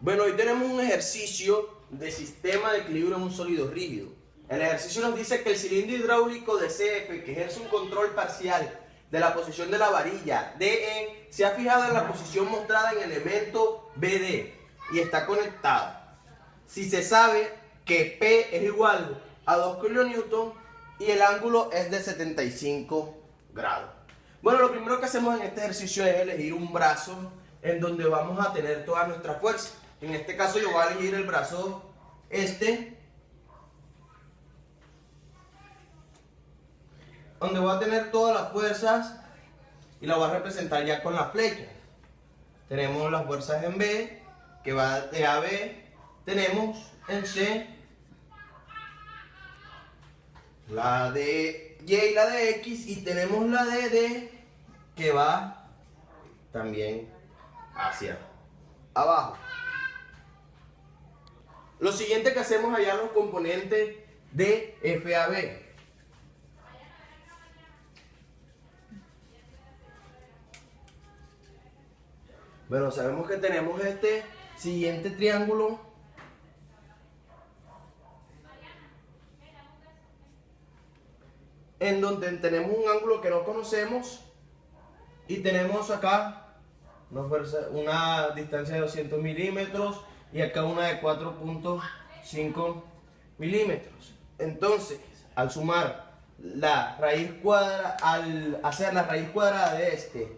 Bueno, hoy tenemos un ejercicio de sistema de equilibrio en un sólido rígido. El ejercicio nos dice que el cilindro hidráulico de CF, que ejerce un control parcial de la posición de la varilla DE, se ha fijado en la posición mostrada en el elemento BD y está conectado. Si se sabe que P es igual a 2 kN y el ángulo es de 75 grados. Bueno, lo primero que hacemos en este ejercicio es elegir un brazo en donde vamos a tener toda nuestra fuerza. En este caso yo voy a elegir el brazo donde voy a tener todas las fuerzas y la voy a representar ya con las flechas. Tenemos las fuerzas en B, que va de A a B. Tenemos en C la de Y y la de X, y tenemos la de D, que va también hacia abajo. Lo siguiente que hacemos es hallar los componentes de FAB. Bueno, sabemos que tenemos este siguiente triángulo en donde tenemos un ángulo que no conocemos y tenemos acá una distancia de 200 milímetros y acá una de 4.5 milímetros. Entonces, al sumar la raíz cuadrada, al hacer la raíz cuadrada de este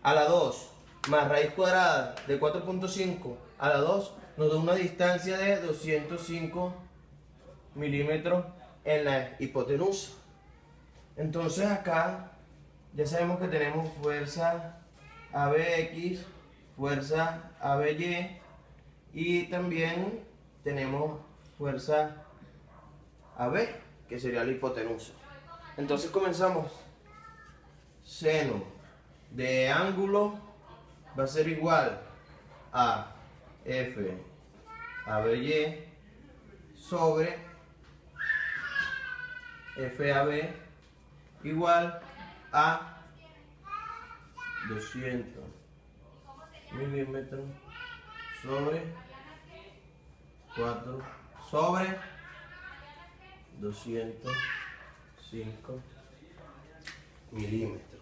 a la 2 más raíz cuadrada de 4.5 a la 2, nos da una distancia de 205 milímetros en la hipotenusa. Entonces acá ya sabemos que tenemos fuerza ABX, fuerza ABY y también tenemos fuerza AB, que sería la hipotenusa. Entonces comenzamos. Seno de ángulo va a ser igual a F ABY sobre FAB igual a 200 milímetros sobre 4 sobre 205 milímetros.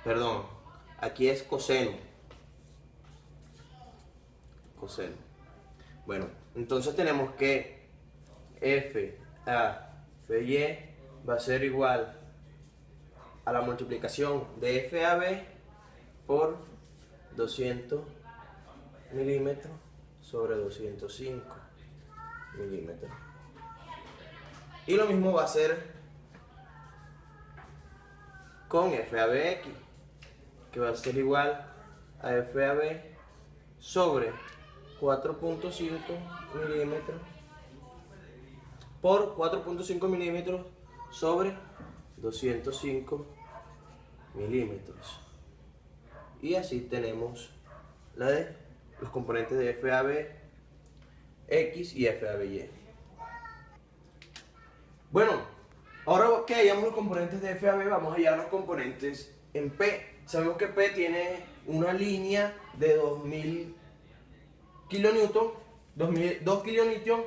Perdón, aquí es coseno. Coseno. Bueno, entonces tenemos que FABY va a ser igual a la multiplicación de FAB por 200 milímetros sobre 205 milímetros. Y lo mismo va a ser con FABX, que va a ser igual a FAB sobre 4.5 milímetros por 4.5 milímetros sobre 205 milímetros. Y así tenemos la de los componentes de FABX y FABY. Bueno, ahora que hallamos los componentes de FAB, vamos a hallar los componentes en P. Sabemos que P tiene una línea de 2000 kilonewton, 2 kilonewton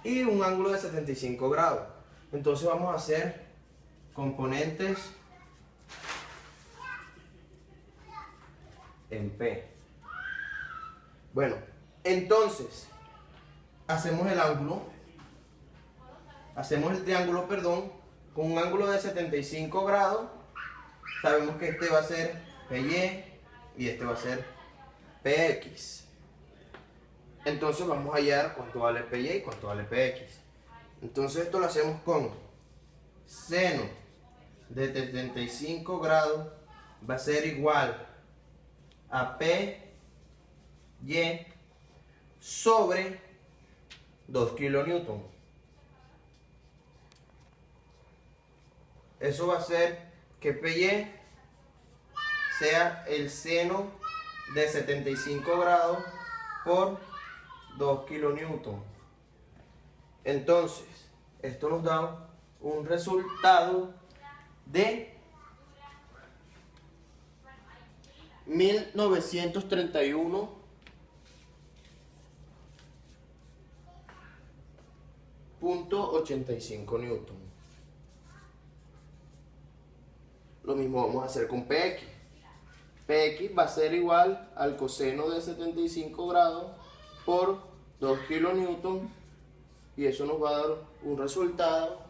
y un ángulo de 75 grados. Entonces vamos a hacer componentes en P. Bueno, entonces hacemos el triángulo, perdón, con un ángulo de 75 grados. Sabemos que este va a ser PY y este va a ser PX. Entonces vamos a hallar cuánto vale PY y cuánto vale PX. Entonces esto lo hacemos con seno de 75 grados va a ser igual a PY sobre 2 kilonewton. Eso va a ser que PY sea el seno de 75 grados por 2 kilonewton. Entonces, esto nos da un resultado de 1931.85 newton. Lo mismo vamos a hacer con PX. PX va a ser igual al coseno de 75 grados por 2 kilonewton, y eso nos va a dar un resultado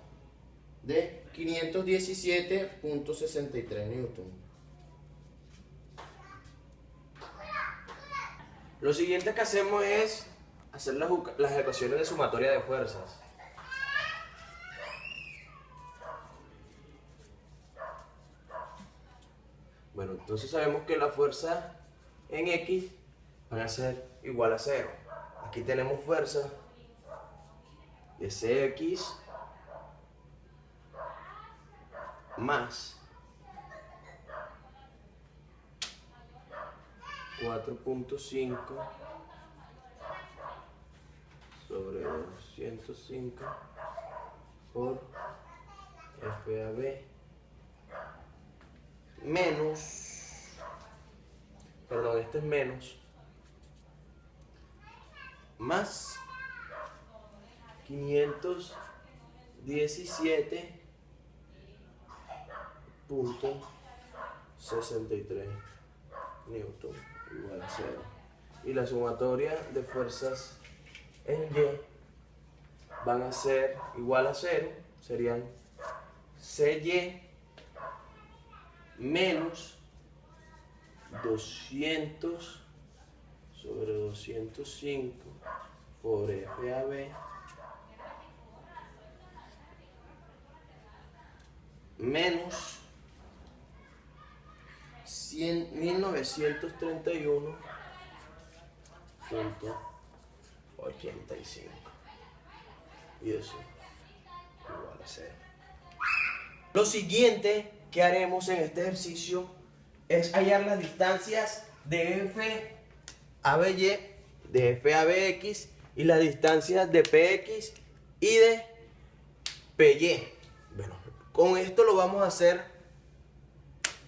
de 517.63 newton. Lo siguiente que hacemos es hacer las ecuaciones de sumatoria de fuerzas. Bueno, entonces sabemos que la fuerza en X van a ser igual a 0. Aquí tenemos fuerza de Cx más 4.5 sobre 205 por FAB menos, perdón, este es menos, más 517.63 newton igual a 0. Y la sumatoria de fuerzas en Y van a ser igual a 0, serían CY menos 200 sobre 205 por FAB menos 1931.85, y eso igual a 0. Lo siguiente que haremos en este ejercicio es hallar las distancias de FABY, de FABX, y las distancias de PX y de PY. Bueno, con esto lo vamos a hacer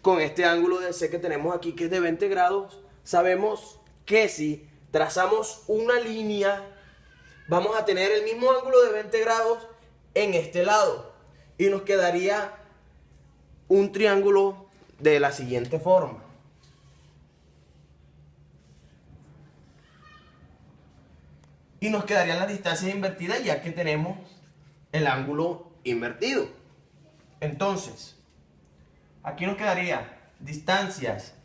con este ángulo de C que tenemos aquí, que es de 20 grados. Sabemos que si trazamos una línea, vamos a tener el mismo ángulo de 20 grados en este lado, y nos quedaría un triángulo de la siguiente forma. Y nos quedarían las distancias invertidas, ya que tenemos el ángulo invertido. Entonces, aquí nos quedaría distancias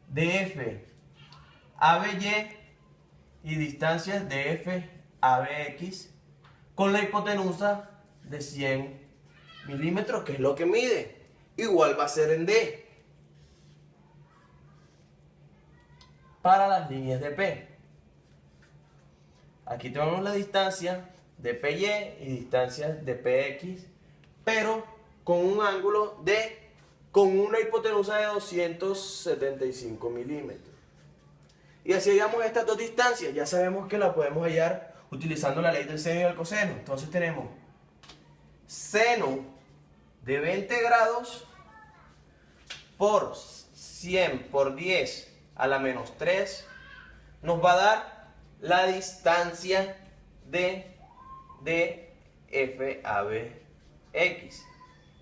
de F ABY y distancias de F ABX con la hipotenusa de 100 milímetros, que es lo que mide. Igual va a ser en D para las líneas de P. Aquí tenemos la distancia de PY y distancias de PX, pero con un ángulo con una hipotenusa de 275 milímetros. Y así hallamos estas dos distancias. Ya sabemos que la podemos hallar utilizando la ley del seno y del coseno. Entonces tenemos seno de 20 grados por 100 por 10 a la menos 3 nos va a dar la distancia de FABX,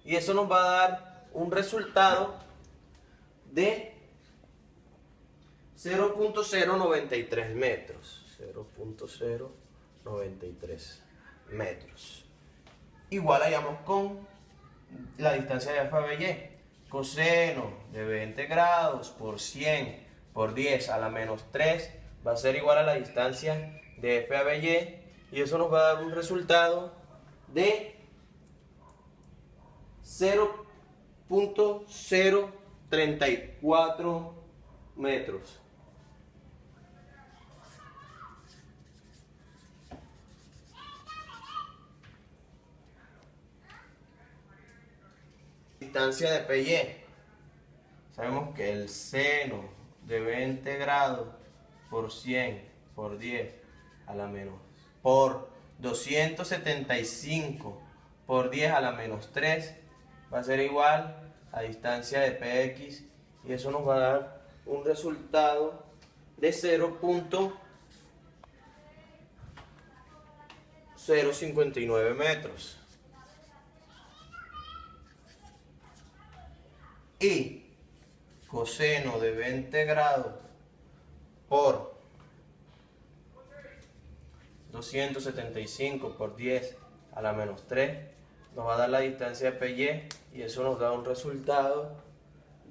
y eso nos va a dar un resultado de 0.093 metros. 0.093 metros. Igual hallamos con la distancia de FABY. Coseno de 20 grados por 100 por 10 a la menos 3 va a ser igual a la distancia de FABY, y eso nos va a dar un resultado de 0.034 metros. Distancia de PY. Sabemos que el seno de 20 grados por 100 por 10 a la menos por 275 por 10 a la menos 3 va a ser igual a distancia de PX, y eso nos va a dar un resultado de 0.059 metros. Y coseno de 20 grados por 275 por 10 a la menos 3 nos va a dar la distancia de PY, y eso nos da un resultado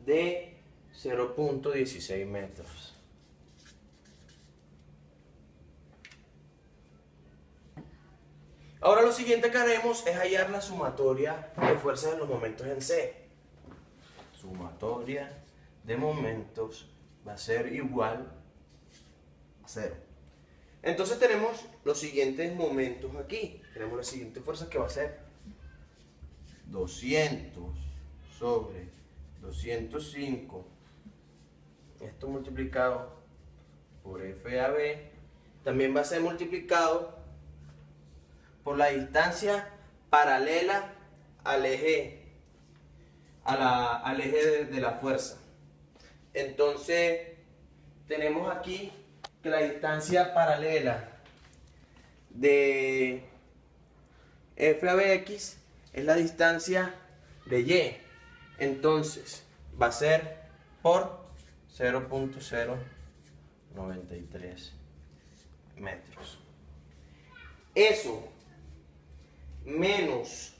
de 0.16 metros. Ahora lo siguiente que haremos es hallar la sumatoria de fuerzas en los momentos en C. Sumatoria de momentos va a ser igual a 0. Entonces tenemos los siguientes momentos aquí. Tenemos la siguiente fuerza que va a ser 200 sobre 205. Esto multiplicado por FAB. También va a ser multiplicado por la distancia paralela al eje, al eje de la fuerza. Entonces tenemos aquí que la distancia paralela de FABX es la distancia de Y. Entonces va a ser por 0.093 metros. Eso menos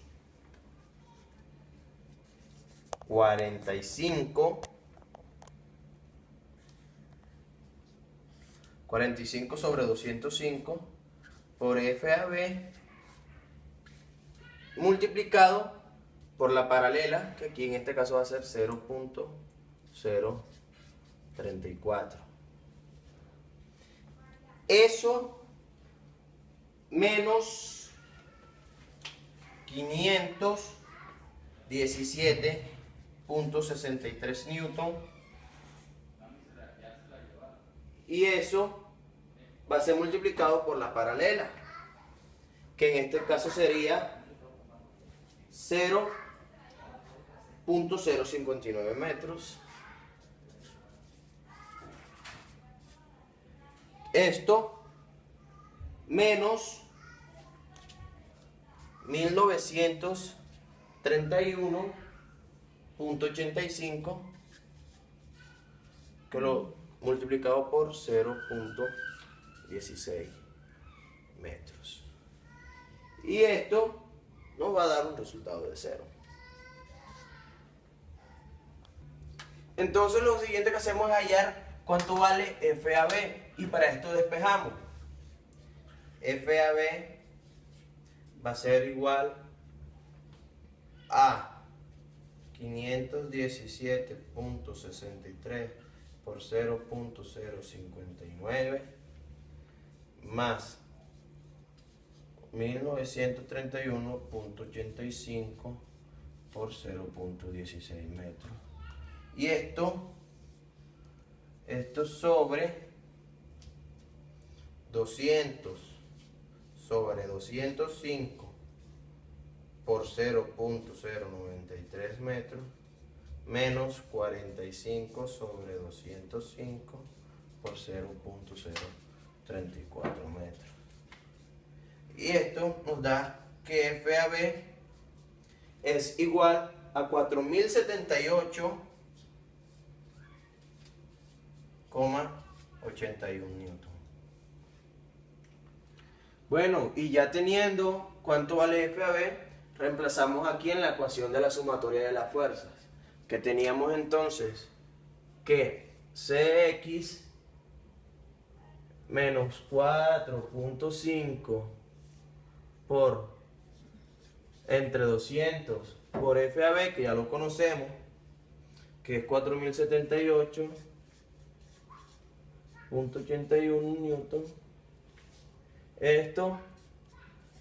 45 sobre 205 por FAB multiplicado por la paralela, que aquí en este caso va a ser 0.034. Eso menos 517.63 newton, y eso va a ser multiplicado por la paralela, que en este caso sería 0.059 metros. Esto menos 1931.85, que lo multiplicado por 0.16 metros. Y esto nos va a dar un resultado de 0. Entonces lo siguiente que hacemos es hallar cuánto vale FAB, y para esto despejamos. FAB va a ser igual a 517.63 por 0.059 más 1931.85 por 0.16 metros. Y esto sobre 200 sobre 205 por 0.093 metros menos 45 sobre 205 por 0.034 metros. Y esto nos da que FAB es igual a 4078,81 newton. Bueno, y ya teniendo cuánto vale FAB, reemplazamos aquí en la ecuación de la sumatoria de las fuerzas, que teníamos entonces que CX menos 4.5 por entre 200 por FAB, que ya lo conocemos, que es 4078.81 newton. Esto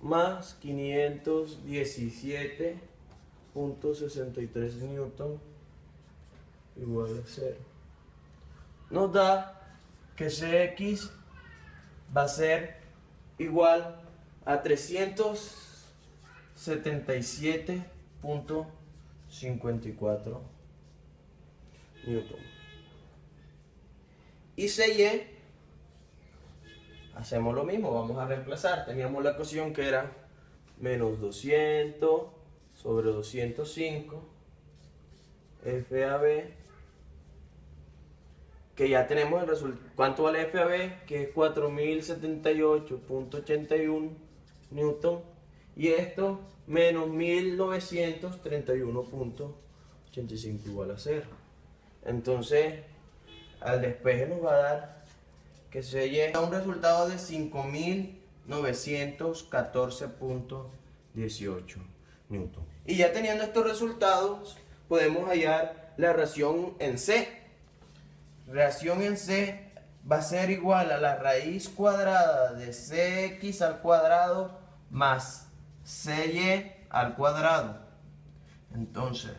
más 517.63 newton igual a 0. Nos da que CX va a ser igual a 377.54 newton. Y CY, hacemos lo mismo, vamos a reemplazar. Teníamos la ecuación que era menos 200 sobre 205 FAB, que ya tenemos el resultado. ¿Cuánto vale FAB? Que es 4078.81 newton, y esto menos 1931.85 igual a 0. Entonces al despeje nos va a dar que se llega a un resultado de 5914.18 newton. Y ya teniendo estos resultados podemos hallar la reacción en C. Reacción en C va a ser igual a la raíz cuadrada de CX al cuadrado más CY al cuadrado. Entonces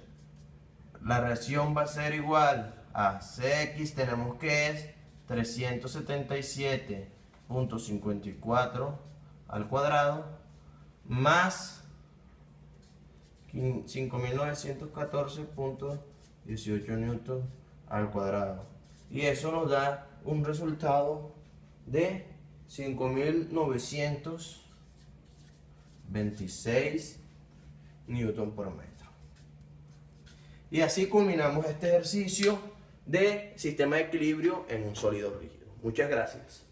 la reacción va a ser igual a CX, tenemos que es 377.54 al cuadrado más 5914.18 newton al cuadrado, y eso nos da un resultado de 5926 newton por metro. Y así culminamos este ejercicio de sistema de equilibrio en un sólido rígido. Muchas gracias.